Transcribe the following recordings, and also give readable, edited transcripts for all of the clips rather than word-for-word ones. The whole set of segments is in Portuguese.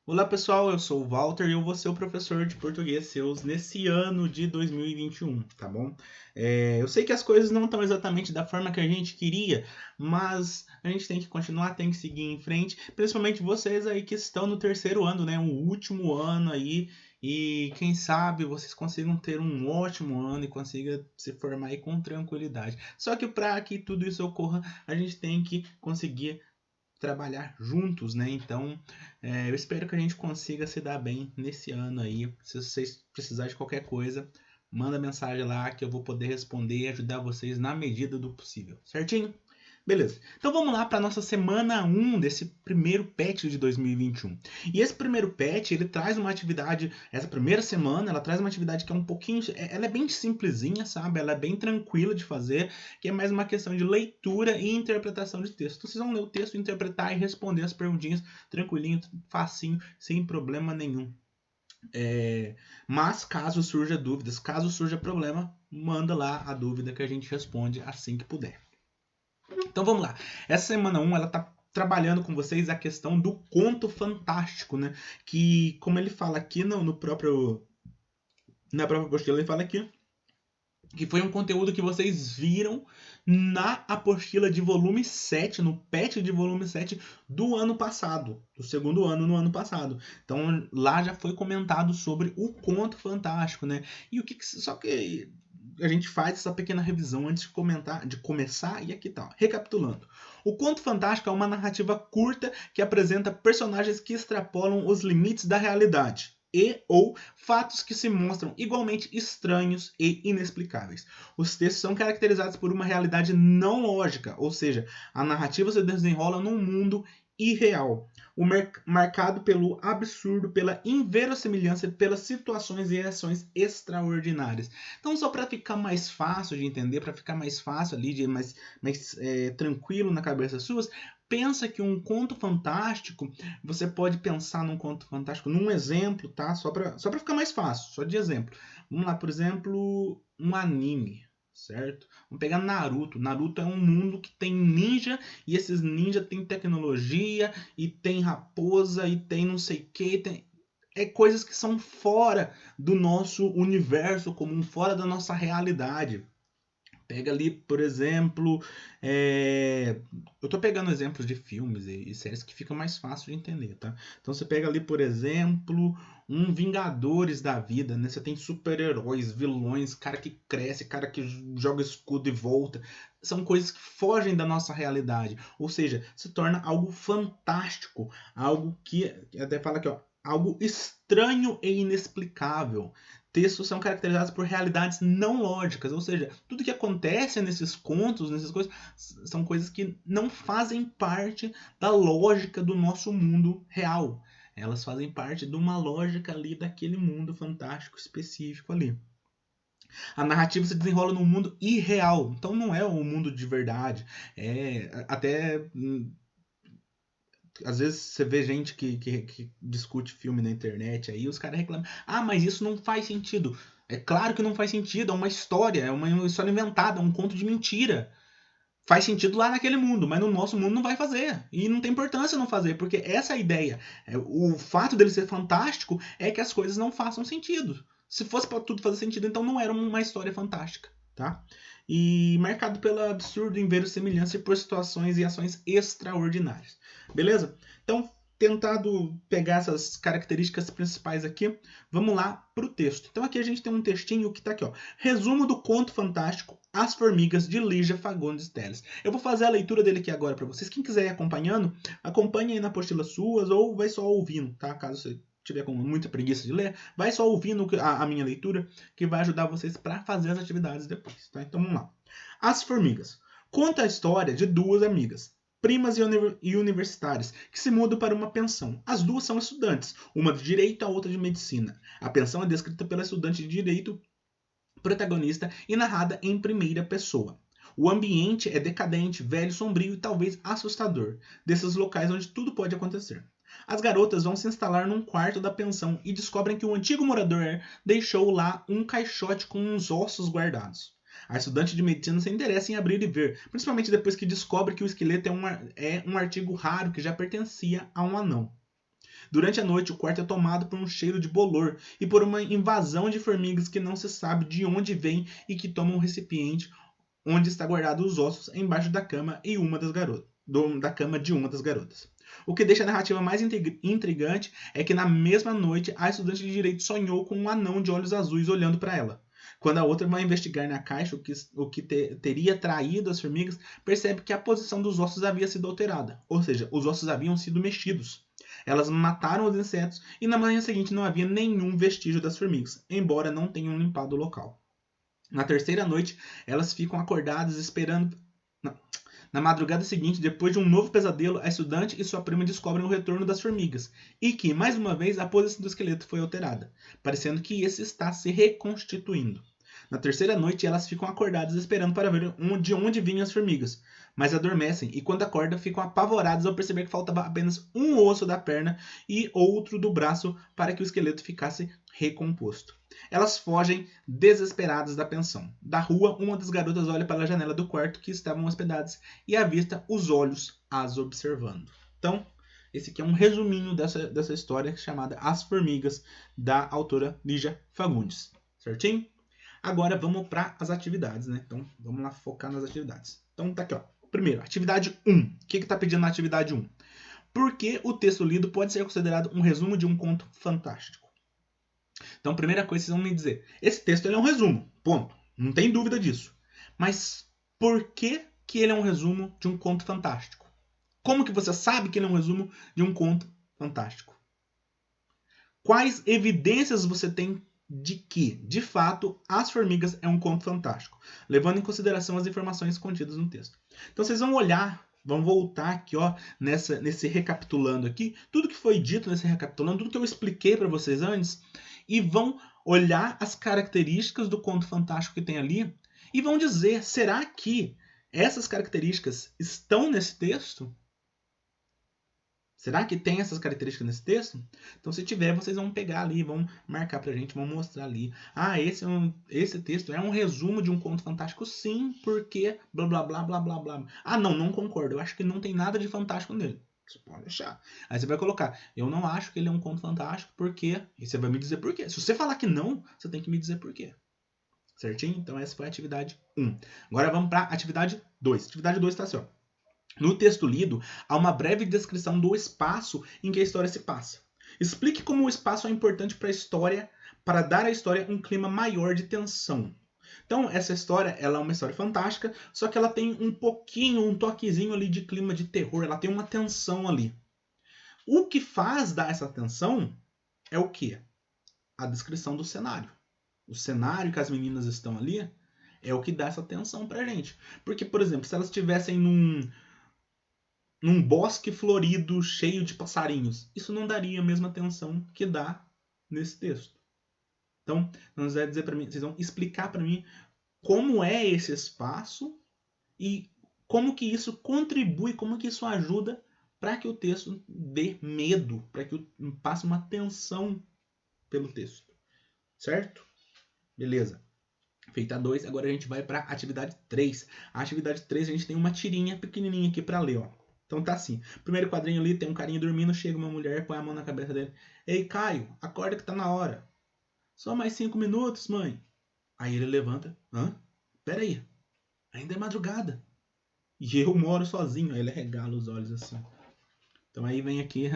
Olá pessoal, eu sou o Walter e eu vou ser o professor de português seus nesse ano de 2021, tá bom? Eu sei que as coisas não estão exatamente da forma que a gente queria, mas a gente tem que continuar, tem que seguir em frente, principalmente vocês aí que estão no terceiro ano, né? O último ano aí, e quem sabe vocês consigam ter um ótimo ano e consigam se formar aí com tranquilidade. Só que para que tudo isso ocorra, a gente tem que conseguir trabalhar juntos, né? Então, eu espero que a gente consiga se dar bem nesse ano aí. Se vocês precisarem de qualquer coisa, manda mensagem lá que eu vou poder responder e ajudar vocês na medida do possível, certinho? Beleza. Então vamos lá para nossa semana 1 desse primeiro patch de 2021. E esse primeiro patch, ele traz uma atividade, essa primeira semana, ela traz uma atividade que é um pouquinho, ela é bem simplesinha, sabe? Ela é bem tranquila de fazer, que é mais uma questão de leitura e interpretação de texto. Então vocês vão ler o texto, interpretar e responder as perguntinhas tranquilinho, facinho, sem problema nenhum. Mas caso surja dúvidas, caso surja problema, manda lá a dúvida que a gente responde assim que puder. Então vamos lá. Essa semana 1 ela tá trabalhando com vocês a questão do conto fantástico, né? Que, como ele fala aqui na própria apostila, ele fala aqui que foi um conteúdo que vocês viram na apostila de volume 7, no patch de volume 7 do ano passado, do segundo ano no ano passado. Então lá já foi comentado sobre o conto fantástico, né? E o que só que a gente faz essa pequena revisão antes de começar, e aqui tá, recapitulando. O conto fantástico é uma narrativa curta que apresenta personagens que extrapolam os limites da realidade e ou fatos que se mostram igualmente estranhos e inexplicáveis. Os textos são caracterizados por uma realidade não lógica, ou seja, a narrativa se desenrola num mundo irreal, marcado pelo absurdo, pela inverossimilhança e pelas situações e ações extraordinárias. Então, só para ficar mais fácil de entender, para ficar mais fácil ali, mais tranquilo na cabeça suas, pensa que um conto fantástico, você pode pensar num conto fantástico, num exemplo, tá? Só para ficar mais fácil, só de exemplo. Vamos lá, por exemplo, um anime, certo? Vamos pegar Naruto. Naruto é um mundo que tem ninja e esses ninja tem tecnologia e tem raposa e tem não sei o que, coisas que são fora do nosso universo comum, fora da nossa realidade. Pega ali, por exemplo, eu tô pegando exemplos de filmes e séries que fica mais fácil de entender, tá? Então você pega ali, por exemplo, um Vingadores da vida, né? Você tem super-heróis, vilões, cara que cresce, cara que joga escudo e volta. São coisas que fogem da nossa realidade. Ou seja, se torna algo fantástico, algo que até fala aqui, ó, algo estranho e inexplicável. Textos são caracterizados por realidades não lógicas, ou seja, tudo que acontece nesses contos, nessas coisas, são coisas que não fazem parte da lógica do nosso mundo real. Elas fazem parte de uma lógica ali daquele mundo fantástico específico ali. A narrativa se desenrola num mundo irreal, então não é um mundo de verdade. Até às vezes você vê gente que discute filme na internet aí, os caras reclamam, mas isso não faz sentido. É claro que não faz sentido, é uma história, é uma história inventada, é um conto de mentira. Faz sentido lá naquele mundo, mas no nosso mundo não vai fazer. E não tem importância não fazer, porque essa é a ideia. O fato dele ser fantástico é que as coisas não façam sentido. Se fosse para tudo fazer sentido, então não era uma história fantástica, tá? E marcado pela absurda inverossimilhança e por situações e ações extraordinárias. Beleza? Então, tentado pegar essas características principais aqui, vamos lá para o texto. Então aqui a gente tem um textinho que está aqui, ó. Resumo do conto fantástico As Formigas, de Lígia Fagundes Telles. Eu vou fazer a leitura dele aqui agora para vocês. Quem quiser ir acompanhando, acompanhe aí na apostila suas ou vai só ouvindo, tá? Caso você tiver com muita preguiça de ler, vai só ouvindo a minha leitura, que vai ajudar vocês para fazer as atividades depois, tá? Então vamos lá. As Formigas. Conta a história de duas amigas, primas e universitárias, que se mudam para uma pensão. As duas são estudantes, uma de direito e a outra de medicina. A pensão é descrita pela estudante de direito protagonista e narrada em primeira pessoa. O ambiente é decadente, velho, sombrio e talvez assustador, desses locais onde tudo pode acontecer. As garotas vão se instalar num quarto da pensão e descobrem que o antigo morador deixou lá um caixote com uns ossos guardados. A estudante de medicina se interessa em abrir e ver, principalmente depois que descobre que o esqueleto é um artigo raro que já pertencia a um anão. Durante a noite, o quarto é tomado por um cheiro de bolor e por uma invasão de formigas que não se sabe de onde vem e que tomam um recipiente onde está guardado os ossos embaixo da cama e da cama de uma das garotas. O que deixa a narrativa mais intrigante é que na mesma noite a estudante de direito sonhou com um anão de olhos azuis olhando para ela. Quando a outra vai investigar na caixa o que teria traído as formigas, percebe que a posição dos ossos havia sido alterada, ou seja, os ossos haviam sido mexidos. Elas mataram os insetos e na manhã seguinte não havia nenhum vestígio das formigas, embora não tenham limpado o local. Na terceira noite, elas ficam acordadas esperando. Na madrugada seguinte, depois de um novo pesadelo, a estudante e sua prima descobrem o retorno das formigas e que, mais uma vez, a posição do esqueleto foi alterada, parecendo que esse está se reconstituindo. Na terceira noite, elas ficam acordadas esperando para ver de onde vinham as formigas, mas adormecem e, quando acordam, ficam apavoradas ao perceber que faltava apenas um osso da perna e outro do braço para que o esqueleto ficasse recomposto. Elas fogem desesperadas da pensão. Da rua, uma das garotas olha pela janela do quarto que estavam hospedadas e avista os olhos as observando. Então, esse aqui é um resuminho dessa história chamada As Formigas, da autora Lígia Fagundes. Certinho? Agora vamos para as atividades, né? Então, vamos lá focar nas atividades. Então, tá aqui, ó. Primeiro, atividade 1. O que está pedindo na atividade 1? Por que o texto lido pode ser considerado um resumo de um conto fantástico? Então, primeira coisa, vocês vão me dizer. Esse texto ele é um resumo, ponto. Não tem dúvida disso. Mas por que ele é um resumo de um conto fantástico? Como que você sabe que ele é um resumo de um conto fantástico? Quais evidências você tem de que, de fato, As Formigas é um conto fantástico? Levando em consideração as informações contidas no texto. Então, vocês vão olhar, vão voltar aqui, ó, nesse recapitulando aqui, tudo que foi dito nesse recapitulando, tudo que eu expliquei para vocês antes, e vão olhar as características do conto fantástico que tem ali e vão dizer, será que essas características estão nesse texto? Será que tem essas características nesse texto? Então, se tiver, vocês vão pegar ali, vão marcar pra gente, vão mostrar ali. Ah, esse texto é um resumo de um conto fantástico, sim, porque blá, blá, blá, blá, blá, blá. Ah, não concordo. Eu acho que não tem nada de fantástico nele. Você pode deixar. Aí você vai colocar, eu não acho que ele é um conto fantástico, porque... E você vai me dizer por quê. Se você falar que não, você tem que me dizer por quê. Certinho? Então, essa foi a atividade 1. Agora, vamos pra atividade 2. Atividade 2 está assim, ó. No texto lido, há uma breve descrição do espaço em que a história se passa. Explique como o espaço é importante para a história, para dar à história um clima maior de tensão. Então, essa história, ela é uma história fantástica, só que ela tem um toquezinho ali de clima de terror, ela tem uma tensão ali. O que faz dar essa tensão é o quê? A descrição do cenário. O cenário que as meninas estão ali é o que dá essa tensão pra gente. Porque, por exemplo, se elas estivessem num bosque florido, cheio de passarinhos, isso não daria a mesma atenção que dá nesse texto. Então, vocês vão dizer para mim, vocês vão explicar para mim como é esse espaço e como que isso contribui, como que isso ajuda para que o texto dê medo, para que passe uma tensão pelo texto. Certo? Beleza. Feita a 2, agora a gente vai para a atividade 3. A atividade 3 a gente tem uma tirinha pequenininha aqui para ler, ó. Então tá assim. Primeiro quadrinho ali, tem um carinha dormindo, chega uma mulher, põe a mão na cabeça dele. Ei, Caio, acorda que tá na hora. Só mais 5 minutos, mãe. Aí ele levanta. Hã? Pera aí. Ainda é madrugada. E eu moro sozinho. Aí ele regala os olhos assim. Então aí vem aqui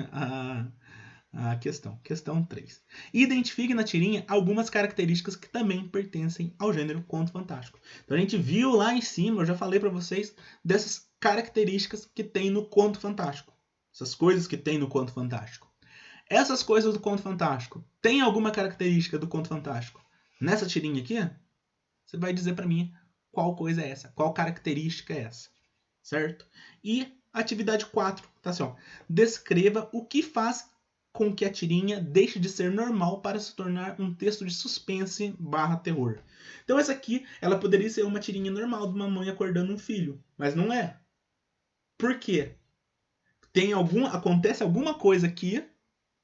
a questão. Questão 3. Identifique na tirinha algumas características que também pertencem ao gênero conto fantástico. Então a gente viu lá em cima, eu já falei para vocês, dessas características que tem no conto fantástico. Essas coisas que tem no conto fantástico. Essas coisas do conto fantástico, tem alguma característica do conto fantástico? Nessa tirinha aqui, você vai dizer para mim qual coisa é essa, qual característica é essa. Certo? E atividade 4, tá assim, ó. Descreva o que faz com que a tirinha deixe de ser normal para se tornar um texto de suspense / terror. Então essa aqui, ela poderia ser uma tirinha normal de uma mãe acordando um filho, mas não é. Por quê? Acontece alguma coisa aqui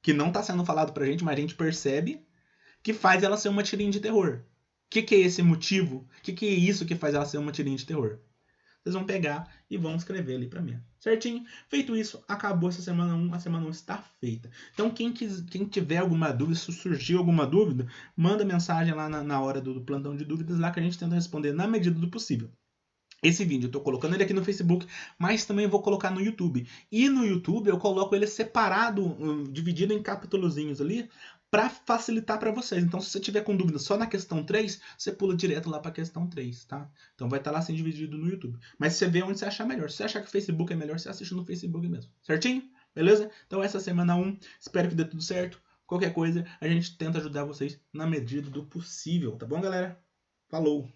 que não está sendo falado pra gente, mas a gente percebe que faz ela ser uma tirinha de terror. O que é esse motivo? O que é isso que faz ela ser uma tirinha de terror? vocês vão pegar e vão escrever ali para mim. Certinho? Feito isso, acabou essa semana 1, a semana 1 está feita. Então, quem tiver alguma dúvida, se surgiu alguma dúvida, manda mensagem lá na hora do plantão de dúvidas lá que a gente tenta responder na medida do possível. Esse vídeo eu tô colocando ele aqui no Facebook, mas também vou colocar no YouTube. E no YouTube eu coloco ele separado, dividido em capítulozinhos ali, para facilitar para vocês. Então, se você tiver com dúvida só na questão 3, você pula direto lá para a questão 3, tá? Então vai estar lá assim dividido no YouTube. Mas você vê onde você achar melhor. Se você achar que o Facebook é melhor, você assiste no Facebook mesmo. Certinho? Beleza? Então essa é a semana 1. Espero que dê tudo certo. Qualquer coisa, a gente tenta ajudar vocês na medida do possível, tá bom, galera? Falou!